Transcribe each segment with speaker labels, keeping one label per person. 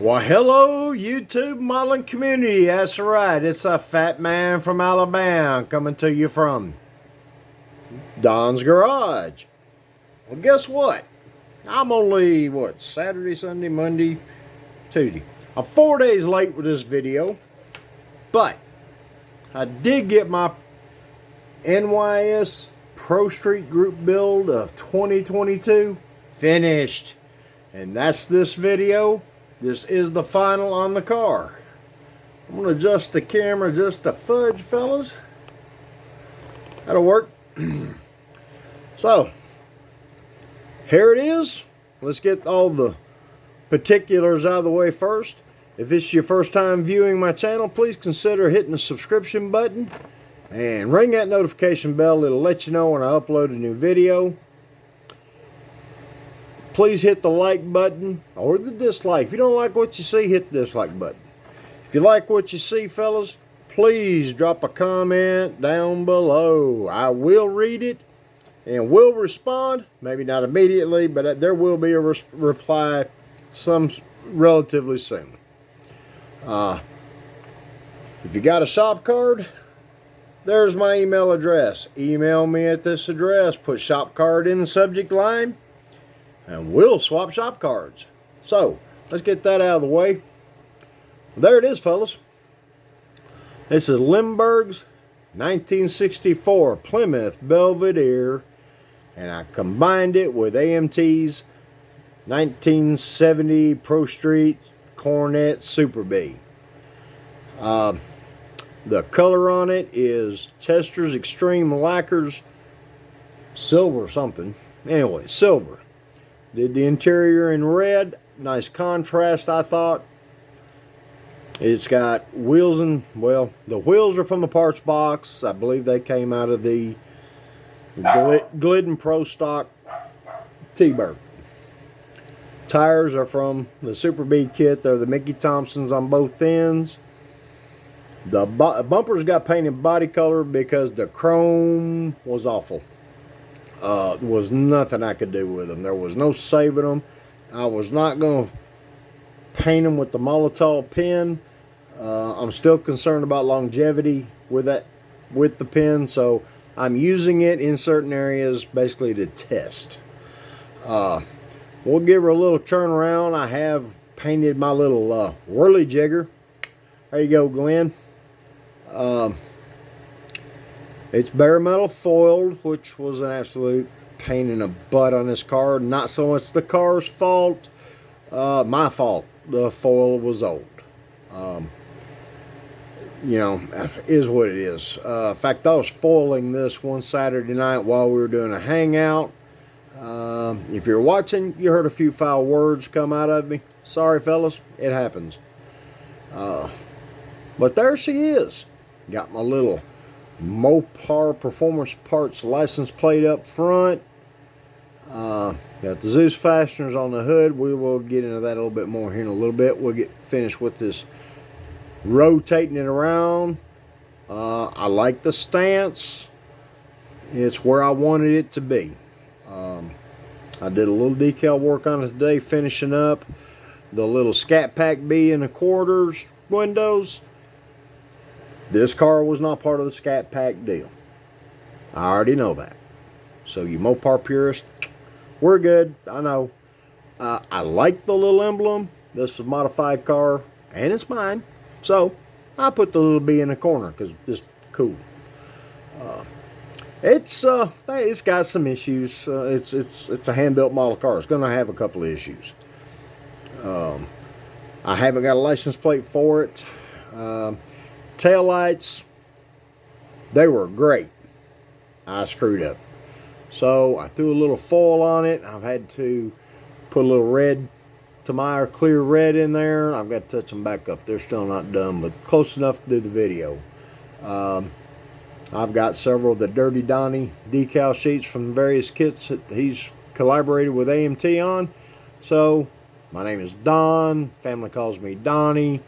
Speaker 1: Well, hello, YouTube modeling community. That's right. It's a fat man from Alabama coming to you from Don's Garage. Well, guess what? I'm only, Saturday, Sunday, Monday, Tuesday. I'm 4 days late with this video, but I did get my N.Y.S. Pro Street Group build of 2022 finished. And that's this video. This is the final on the car. I'm going to adjust the camera just a fudge, fellas. That'll work. So, here it is. Let's get all the particulars out of the way first. If this is your first time viewing my channel, please consider hitting the subscription button and ring that notification bell. It'll let you know when I upload a new video. Please hit the like button or the dislike. If you don't like what you see, hit the dislike button. If you like what you see, fellas, please drop a comment down below. I will read it and will respond. Maybe not immediately, but there will be a reply relatively soon. If you got a shop card, there's my email address. Email me at this address. Put shop card in the subject line, and we'll swap shop cards. So, let's get that out of the way. There it is, fellas. This is Lindbergh's 1964 Plymouth Belvedere, and I combined it with AMT's 1970 Pro Street Coronet Super B. The color on it is Testors Extreme Lacquers Silver something. Anyway, silver. Did the interior in red. Nice contrast, I thought. It's got wheels and, well, the wheels are from the parts box. I believe they came out of the Glidden Pro Stock T-Bird. Tires are from the Super B kit. They're the Mickey Thompsons on both ends. The bumpers got painted body color because the chrome was awful. There was nothing I could do with them. There was no saving them. I was not going to paint them with the Molotov pen. I'm still concerned about longevity with the pen, so I'm using it in certain areas basically to test. We'll give her a little turnaround. I have painted my little whirly jigger. There you go, Glenn. It's bare metal foiled, which was an absolute pain in the butt on this car. Not so much the car's fault, my fault. The foil was old. You know, is what it is. In fact, I was foiling this one Saturday night while we were doing a hangout. If you're watching, you heard a few foul words come out of me. Sorry, fellas, it happens. But there she is. Got my little Mopar Performance Parts license plate up front. Got the Zeus fasteners on the hood. We will get into that a little bit more here in a little bit. We'll get finished with this rotating it around. I like the stance. It's where I wanted it to be. I did a little decal work on it today, finishing up the little Scat Pack B in the quarters windows. This car was not part of the Scat Pack deal. I already know that. So you Mopar purists, we're good. I know. I like the little emblem. This is a modified car, and it's mine. So I put the little B in the corner because it's cool. It's got some issues. It's a hand-built model car. It's going to have a couple of issues. I haven't got a license plate for it. Tail lights, they were great. I screwed up. So I threw a little foil on it. I've had to put a little red Tamiya clear red in there. I've got to touch them back up. They're still not done, but close enough to do the video. I've got several of the Dirty Donnie decal sheets from various kits that he's collaborated with AMT on. So my name is Don. Family calls me Donnie.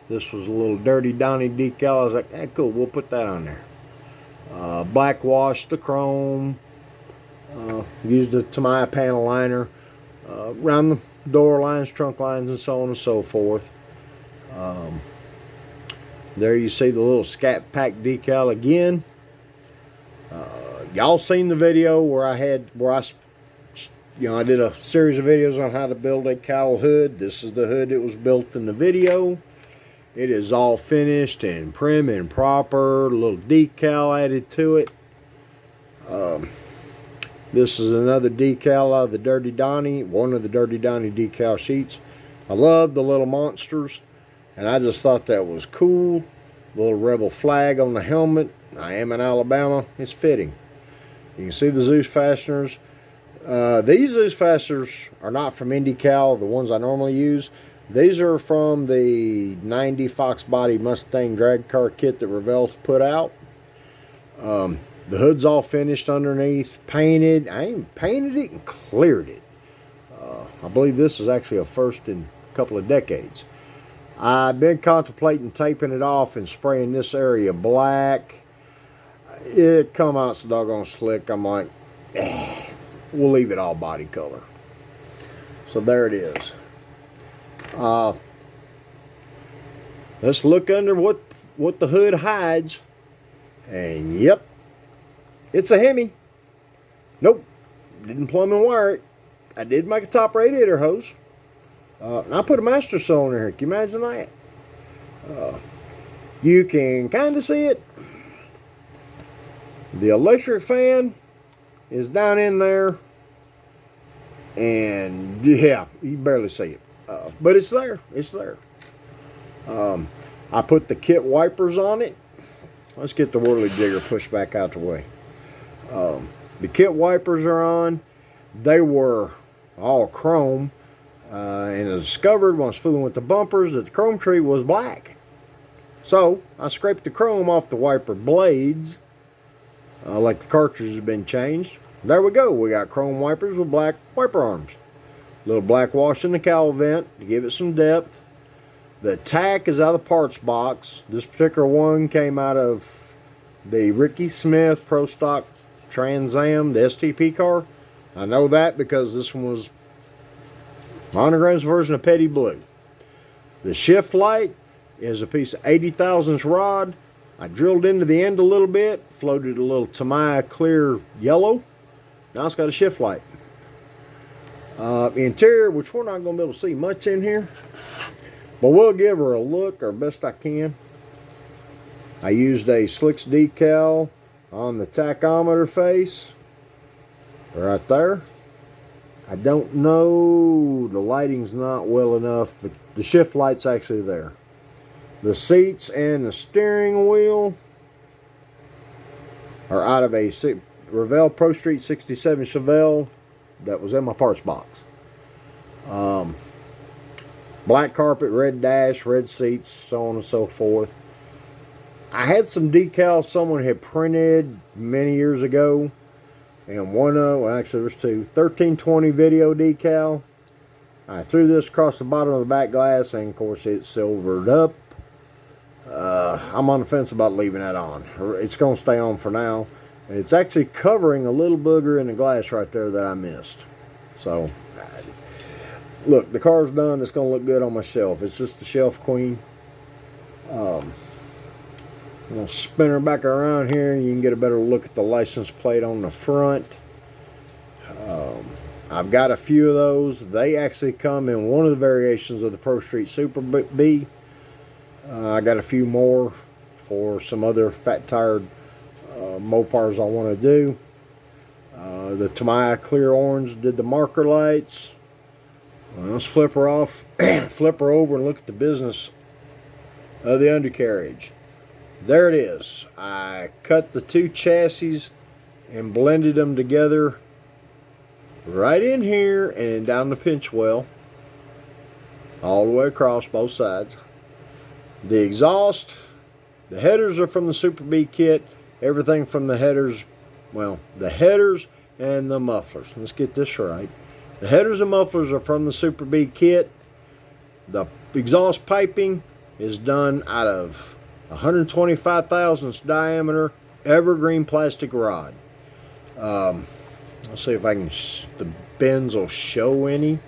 Speaker 1: This was a little Dirty Donnie decal. I was like, hey, cool, we'll put that on there. Black wash the chrome. Used the Tamiya panel liner. Around door lines, trunk lines, and so on and so forth. There you see the little Scat Pack decal again. Y'all seen the video where I did a series of videos on how to build a cowl hood. This is the hood that was built in the video. It is all finished and prim and proper. A little decal added to it. This is another decal out of the Dirty Donnie, one of the Dirty Donnie decal sheets. I love the little monsters, and I just thought that was cool. Little rebel flag on the helmet. I am in Alabama. It's fitting. You can see the Zeus fasteners. These Zeus fasteners are not from IndyCal, the ones I normally use. These are from the 90 Fox Body Mustang drag car kit that Revell's put out. The hood's all finished underneath, painted. I even painted it and cleared it. I believe this is actually a first in a couple of decades. I've been contemplating taping it off and spraying this area black. It come out so doggone slick. I'm like, we'll leave it all body color. So there it is. Let's look under what the hood hides. And yep, it's a Hemi. Nope, didn't plumb and wire it. I did make a top radiator hose. And I put a master cylinder here. Can you imagine that? You can kind of see it. The electric fan is down in there. And yeah, you can barely see it. But it's there. It's there. I put the kit wipers on it. Let's get the whirly jigger pushed back out the way. The kit wipers are on. They were all chrome. And I discovered when I was fooling with the bumpers that the chrome tree was black. So I scraped the chrome off the wiper blades, like the cartridge has been changed. There we go. We got chrome wipers with black wiper arms. A little black wash in the cowl vent to give it some depth. The tack is out of the parts box. This particular one came out of the Ricky Smith Pro Stock Trans Am, the STP car. I know that because this one was Monogram's version of Petty Blue. The shift light is a piece of 80 thousandths rod. I drilled into the end a little bit, floated a little Tamiya clear yellow. Now it's got a shift light. Interior, which we're not going to be able to see much in here, but we'll give her a look, or best I can. I used a Slicks decal on the tachometer face, right there. I don't know, the lighting's not well enough, but the shift light's actually there. The seats and the steering wheel are out of a Revell Pro Street 67 Chevelle that was in my parts box. Black carpet, red dash, red seats, so on and so forth. I had some decals someone had printed many years ago. And well, actually there's two. 1320 video decal. I threw this across the bottom of the back glass, and of course it's silvered up. I'm on the fence about leaving that on. It's going to stay on for now. It's actually covering a little booger in the glass right there that I missed. So, look, the car's done. It's going to look good on my shelf. It's just the shelf queen. I'm going to spin her back around here, and you can get a better look at the license plate on the front. I've got a few of those. They actually come in one of the variations of the Pro Street Super B. I got a few more for some other fat-tired Mopars I want to do. The Tamiya Clear Orange did the marker lights. Let's flip her off, flip her over, and look at the business of the undercarriage. There it is. I cut the two chassis and blended them together right in here and down the pinch well, all the way across both sides. The exhaust, the headers are from the Super B kit. Everything from the headers, well, the headers and the mufflers. Let's get this right. The headers and mufflers are from the Super B kit. The exhaust piping is done out of 125 thousandths diameter evergreen plastic rod. Let's see if I can, the bends will show any.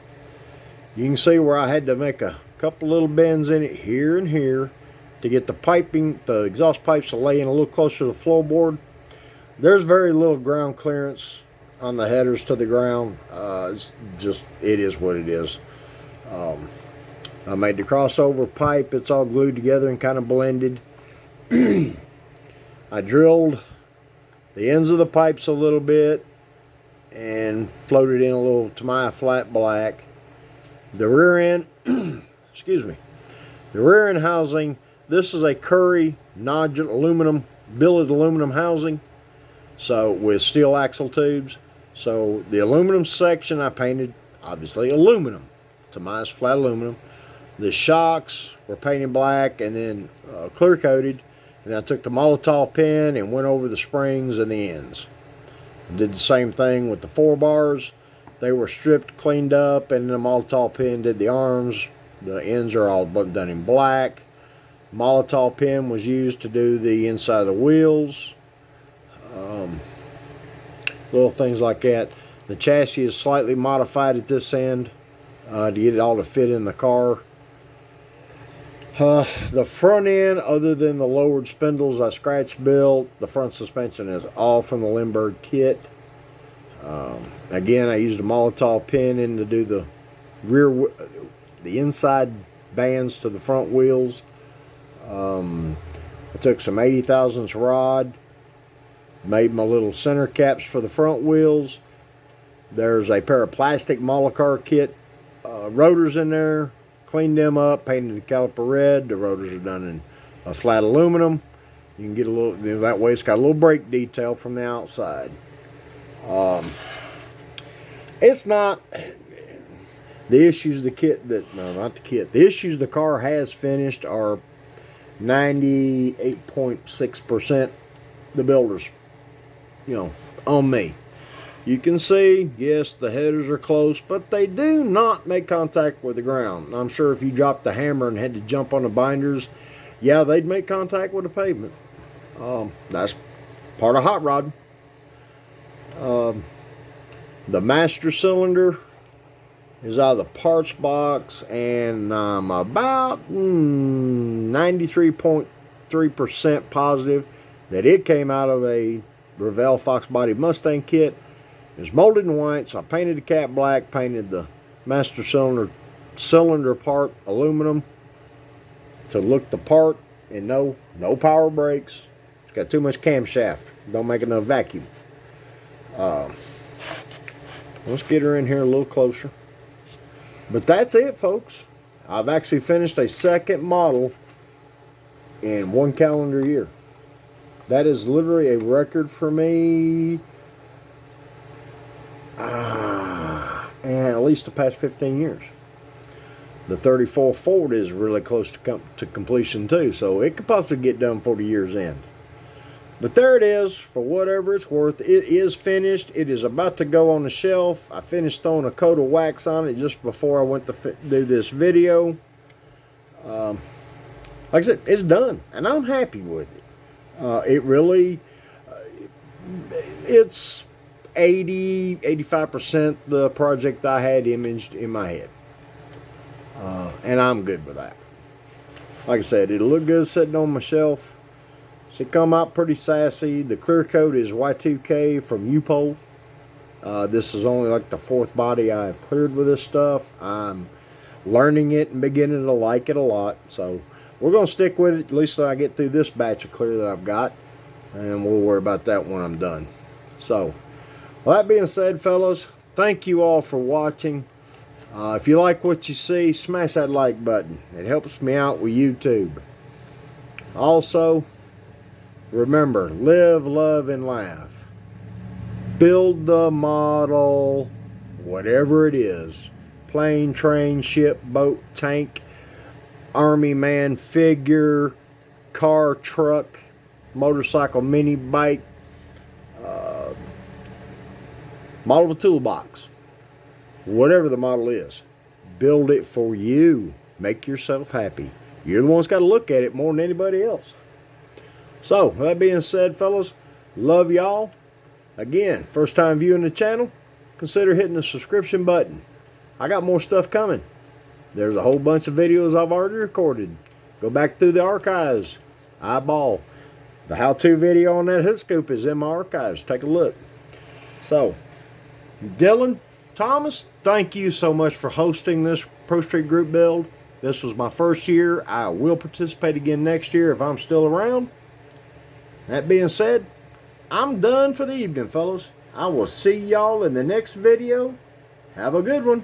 Speaker 1: You can see where I had to make a couple little bends in it here and here to get the piping, the exhaust pipes to lay in a little closer to the floorboard. There's very little ground clearance on the headers to the ground. It's just, it is what it is. I made the crossover pipe. It's all glued together and kind of blended. I drilled the ends of the pipes a little bit and floated in a little Tamiya flat black. The rear end, excuse me, the rear end housing, this is a Curry nodule aluminum, billet aluminum housing, so with steel axle tubes. So the aluminum section I painted, obviously aluminum, Tamiya's flat aluminum. The shocks were painted black and then clear coated. And I took the Molotov pen and went over the springs and the ends. Did the same thing with the 4 bars. They were stripped, cleaned up, and the Molotov pen did the arms. The ends are all done in black. Molotov pen was used to do the inside of the wheels. Little things like that. The chassis is slightly modified at this end to get it all to fit in the car. The front end, other than the lowered spindles I scratch built, the front suspension is all from the Lindbergh kit. Again, I used a Molotov pin in to do the the inside bands to the front wheels. I took some 80 thousandths rod, made my little center caps for the front wheels. There's a pair of plastic Molokar kit rotors in there. Cleaned them up, painted the caliper red. The rotors are done in a flat aluminum. You can get a little, that way it's got a little brake detail from the outside. It's not the issues the kit that, no, not the kit. The issues the car has finished are 98.6% the builders, on me. You can see, yes, the headers are close, but they do not make contact with the ground. I'm sure if you dropped the hammer and had to jump on the binders, yeah, they'd make contact with the pavement. That's part of hot rod. The master cylinder is out of the parts box, and I'm about 93.3% positive that it came out of a Revell Fox Body Mustang kit. It's molded in white, so I painted the cap black, painted the master cylinder part aluminum to look the part, and no power brakes. It's got too much camshaft. Don't make enough vacuum. Let's get her in here a little closer. But that's it, folks. I've actually finished a second model in 1 calendar year. That is literally a record for me. And at least the past 15 years. The 34 Ford is really close to completion too, so it could possibly get done before the year's end. But there it is, for whatever it's worth. It is finished. It is about to go on the shelf. I finished throwing a coat of wax on it just before I went to do this video. Like I said, it's done, and I'm happy with it. It really, it's 85% the project I had imaged in my head. And I'm good with that. Like I said, it'll look good sitting on my shelf. So it come out pretty sassy. The clear coat is Y2K from U-Pole. This is only like the 4th body I've cleared with this stuff. I'm learning it and beginning to like it a lot. So we're going to stick with it, at least till I get through this batch of clear that I've got. And we'll worry about that when I'm done. So, well, that being said, fellas, thank you all for watching. If you like what you see, smash that like button. It helps me out with YouTube. Also, remember, live, love, and laugh. Build the model, whatever it is. Plane, train, ship, boat, tank, army man, figure, car, truck, motorcycle, mini bike, model of a toolbox. Whatever the model is, build it for you. Make yourself happy. You're the one that's got to look at it more than anybody else. So, that being said, fellas, love y'all. Again, first time viewing the channel, consider hitting the subscription button. I got more stuff coming. There's a whole bunch of videos I've already recorded. Go back through the archives. Eyeball. The how-to video on that hook scoop is in my archives. Take a look. So, Dylan, Thomas, thank you so much for hosting this Pro Street Group build. This was my first year. I will participate again next year if I'm still around. That being said, I'm done for the evening, fellas. I will see y'all in the next video. Have a good one.